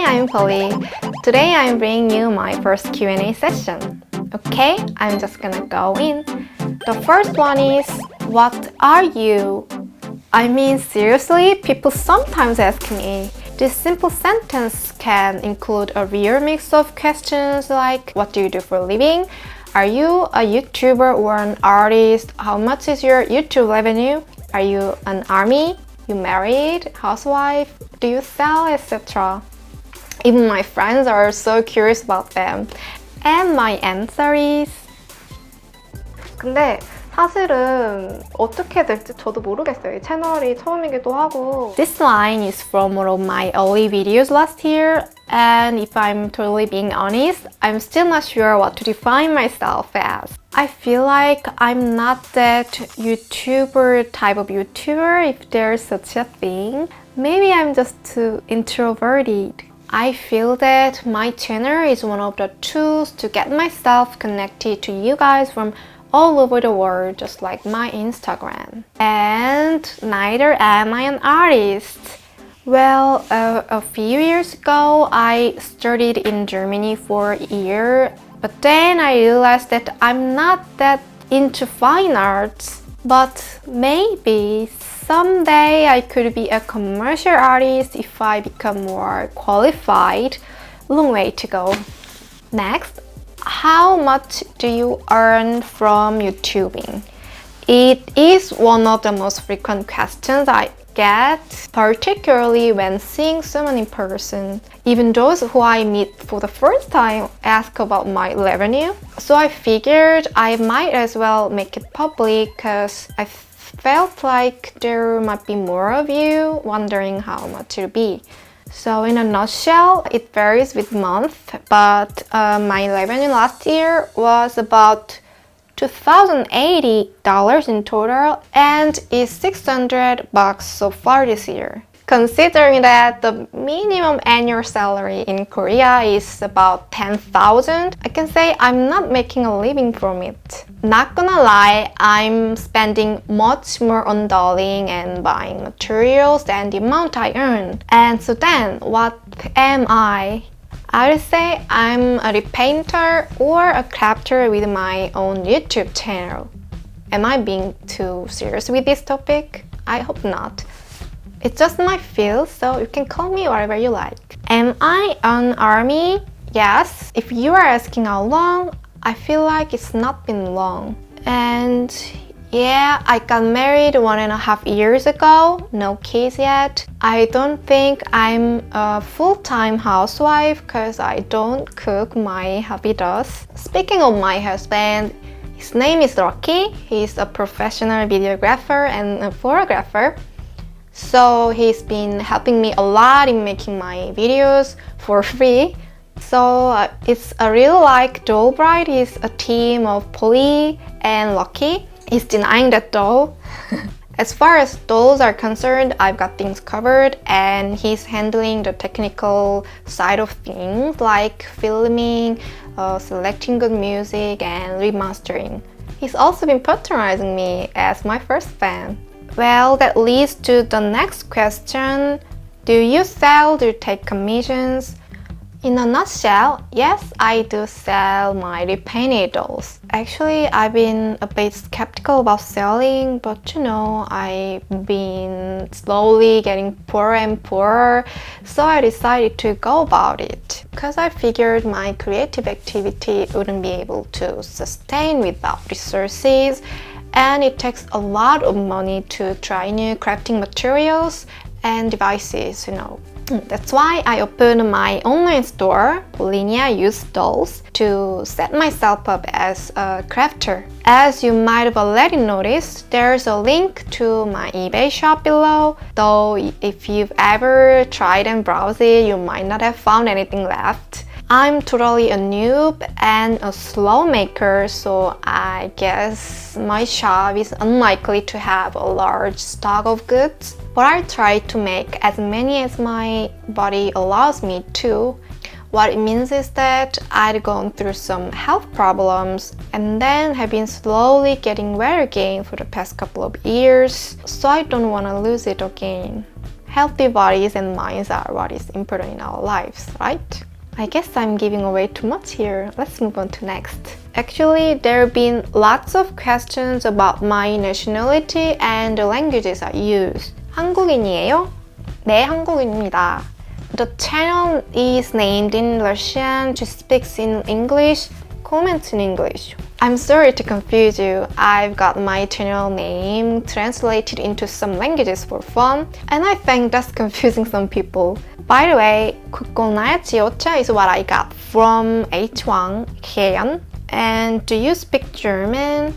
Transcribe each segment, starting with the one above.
I'm Polly. Today I'm bringing you my first Q&A session. Okay, I'm just gonna go in. The first one is, what are you? I mean, seriously, people sometimes ask me. This simple sentence can include a real mix of questions like, what do you do for a living? Are you a YouTuber or an artist? How much is your YouTube revenue? Are you an army? You married? Housewife? Do you sell? Etc. Even my friends are so curious about them. And my answer is... 근데 사실은 어떻게 될지 저도 모르겠어요. 이 채널이 처음이기도 하고. This line is from one of my early videos last year. And if I'm totally being honest, I'm still not sure what to define myself as. I feel like I'm not that YouTuber type of YouTuber, if there's such a thing. Maybe I'm just too introverted. I feel that my channel is one of the tools to get myself connected to you guys from all over the world, just like my Instagram. And neither am I an artist. Well, a few years ago, I studied in Germany for a year, but then I realized that I'm not that into fine arts. But maybe someday I could be a commercial artist if I become more qualified. Long way to go. Next, how much do you earn from YouTubing? It is one of the most frequent questions I get, particularly when seeing someone in person. Even those who I meet for the first time ask about my revenue. So I figured I might as well make it public because I felt like there might be more of you wondering how much it'll be. So in a nutshell, it varies with month, but my revenue last year was about $2,080 in total and is $600 so far this year. Considering that the minimum annual salary in Korea is about 10,000, I can say I'm not making a living from it. Not gonna lie, I'm spending much more on dolling and buying materials than the amount I earn. And so then, what am I? I would say I'm a repainter or a crafter with my own YouTube channel. Am I being too serious with this topic? I hope not. It's just my field, so you can call me whatever you like. Am I an army? Yes. If you are asking how long, I feel like it's not been long. And yeah, I got married 1.5 years ago, no kids yet. I don't think I'm a full-time housewife because I don't cook, my hubby does. Speaking of my husband, his name is Rocky. He's a professional videographer and a photographer. So he's been helping me a lot in making my videos for free. So it's a real like Doll Bride is a team of Polly and Lucky. He's denying that though. As far as dolls are concerned, I've got things covered and he's handling the technical side of things like filming, selecting good music and remastering. He's also been patronizing me as my first fan. Well, that leads to the next question. Do you sell? Do you take commissions? In a nutshell, yes, I do sell my repainted dolls. Actually, I've been a bit skeptical about selling, but you know, I've been slowly getting poorer and poorer, so I decided to go about it. Because I figured my creative activity wouldn't be able to sustain without resources, and it takes a lot of money to try new crafting materials and devices, you know. That's why I opened my online store, Polinia Used Dolls, to set myself up as a crafter. As you might have already noticed, there's a link to my eBay shop below, though if you've ever tried and browsed it, you might not have found anything left. I'm totally a noob and a slow maker, so I guess my shop is unlikely to have a large stock of goods. But I try to make as many as my body allows me to. What it means is that I'd gone through some health problems and then have been slowly getting better again for the past couple of years, so I don't want to lose it again. healthy bodies and minds are what is important in our lives, right? I guess I'm giving away too much here. Let's move on to next. Actually, there have been lots of questions about my nationality and the languages I use. 한국인이에요? 네, 한국인입니다. The channel is named in Russian, she speaks in English, comments in English. I'm sorry to confuse you. I've got my channel name translated into some languages for fun, and I think that's confusing some people. By the way, 국공나의 지오차 is what I got from H1 Heian. And do you speak German?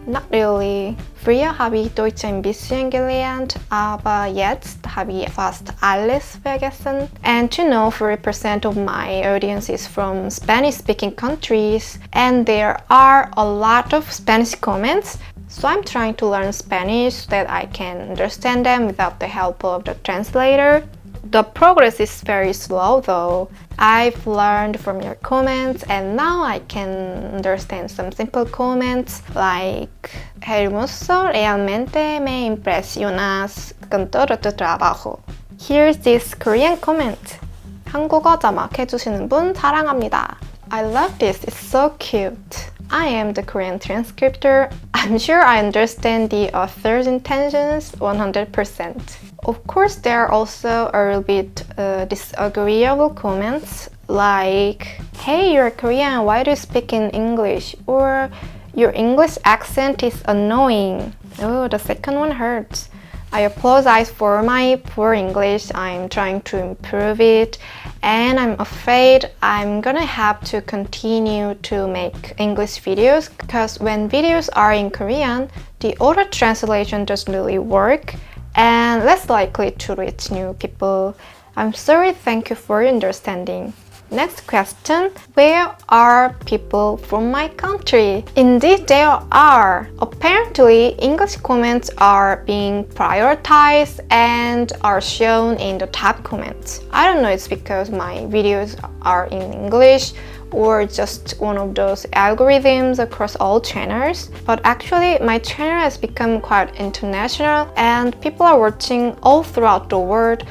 Not really. Früher habe ich Deutsch ein bisschen gelernt, aber jetzt habe ich fast alles vergessen. And to know 40% of my audience is from Spanish-speaking countries, and there are a lot of Spanish comments. So I'm trying to learn Spanish so that I can understand them without the help of the translator. The progress is very slow though. I've learned from your comments and now I can understand some simple comments like hermoso, realmente me impresionas con todo tu trabajo. Here's this Korean comment. 한국어 자막 해주시는 분 사랑합니다. I love this, it's so cute. I am the Korean transcriptor. I'm sure I understand the author's intentions 100%. Of course, there are also a little bit disagreeable comments like, hey, you're Korean, why do you speak in English? Or your English accent is annoying. Oh, the second one hurts. I apologize for my poor English. I'm trying to improve it, and I'm afraid I'm gonna have to continue to make English videos because when videos are in Korean, the auto translation doesn't really work and less likely to reach new people. I'm sorry, thank you for your understanding. Next question, where are people from my country? Indeed, there are. Apparently, English comments are being prioritized and are shown in the top comments. I don't know, it's because my videos are in English or just one of those algorithms across all channels. But actually, my channel has become quite international and people are watching all throughout the world.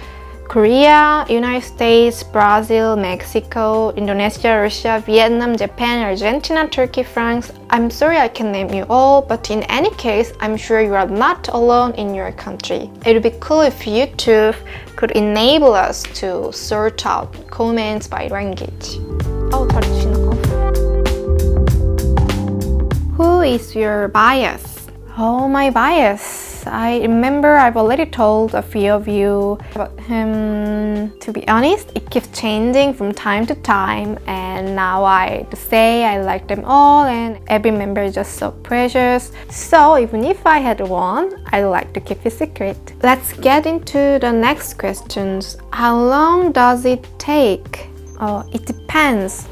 Korea, United States, Brazil, Mexico, Indonesia, Russia, Vietnam, Japan, Argentina, Turkey, France. I'm sorry I can't name you all, but in any case, I'm sure you are not alone in your country. It would be cool if YouTube could enable us to sort out comments by language. Who is your bias? Oh, my bias. I remember I've already told a few of you about him. To be honest, it keeps changing from time to time, and now I say I like them all and every member is just so precious. So even if I had one, I'd like to keep it secret. Let's get into the next questions. How long does it take? It depends.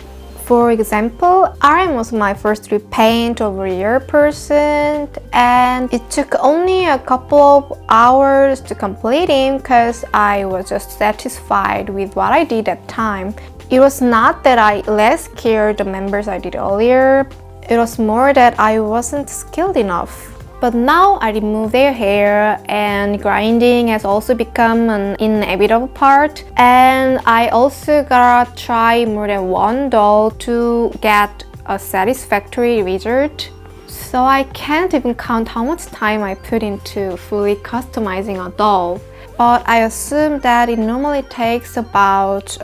For example, RM was my first repaint of a real person and it took only a couple of hours to complete him because I was just satisfied with what I did at the time. It was not that I less cared the members I did earlier, it was more that I wasn't skilled enough. But now I remove their hair and grinding has also become an inevitable part, and I also gotta try more than one doll to get a satisfactory result. So I can't even count how much time I put into fully customizing a doll. But I assume that it normally takes about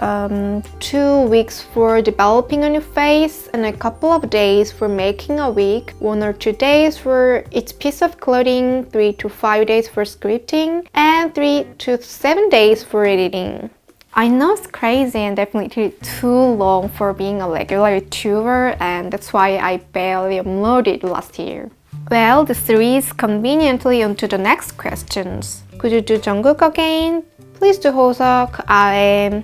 2 weeks for developing a new face and a couple of days for making a wig, 1 or 2 days for each piece of clothing, 3 to 5 days for scripting, and 3 to 7 days for editing. I know it's crazy and definitely too long for being a regular YouTuber, and that's why I barely uploaded last year. Well, this leads conveniently onto the next questions. Could you do Jungkook again? Please do Hoseok, RM.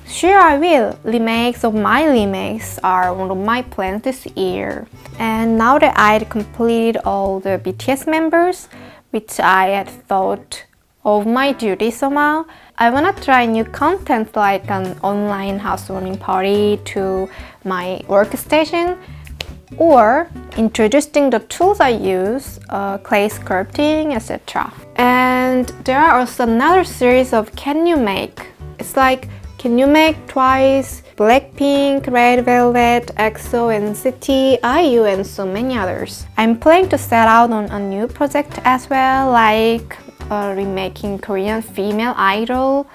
Sure, I will. Remakes of my remakes are one of my plans this year. And now that I'd completed all the BTS members, which I had thought of my duty somehow, I wanna try new content like an online housewarming party to my workstation, or introducing the tools I use, clay sculpting, etc. And And there are also another series of Can You Make? It's like Can You Make Twice, Blackpink, Red Velvet, EXO, NCT, IU, and so many others. I'm planning to set out on a new project as well, like remaking Korean female idol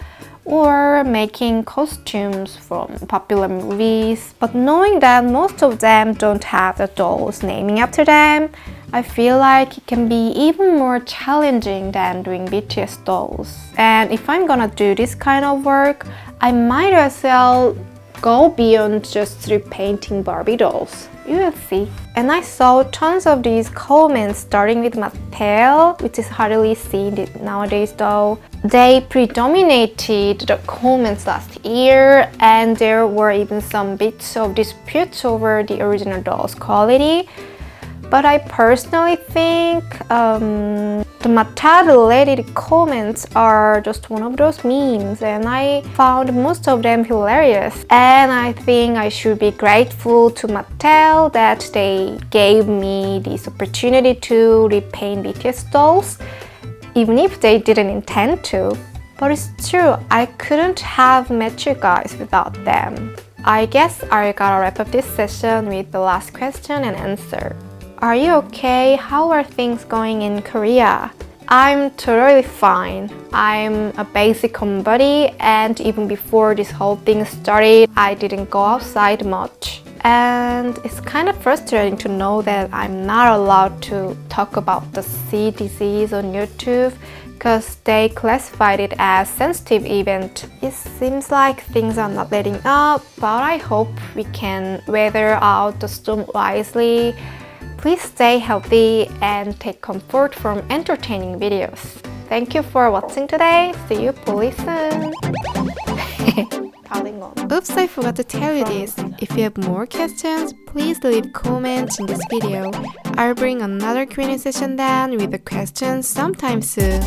or making costumes from popular movies. But knowing that most of them don't have the dolls naming after them, I feel like it can be even more challenging than doing BTS dolls. And if I'm gonna do this kind of work, I might as well go beyond just repainting Barbie dolls. You will see. And I saw tons of these comments starting with Mattel, which is hardly seen nowadays though. They predominated the comments last year, and there were even some bits of disputes over the original doll's quality. But I personally think the Mattel-related comments are just one of those memes, and I found most of them hilarious. And I think I should be grateful to Mattel that they gave me this opportunity to repaint BTS dolls, even if they didn't intend to. But it's true, I couldn't have met you guys without them. I guess I gotta wrap up this session with the last question and answer. Are you okay? How are things going in Korea? I'm totally fine. I'm a basic homebody, and even before this whole thing started, I didn't go outside much. And it's kind of frustrating to know that I'm not allowed to talk about the C disease on YouTube because they classified it as sensitive event. It seems like things are not letting up, but I hope we can weather out the storm wisely. Please stay healthy and take comfort from entertaining videos. Thank you for watching today. See you fully soon. Oops, I forgot to tell you this. If you have more questions, please leave comments in this video. I'll bring another Q&A session then with the questions sometime soon.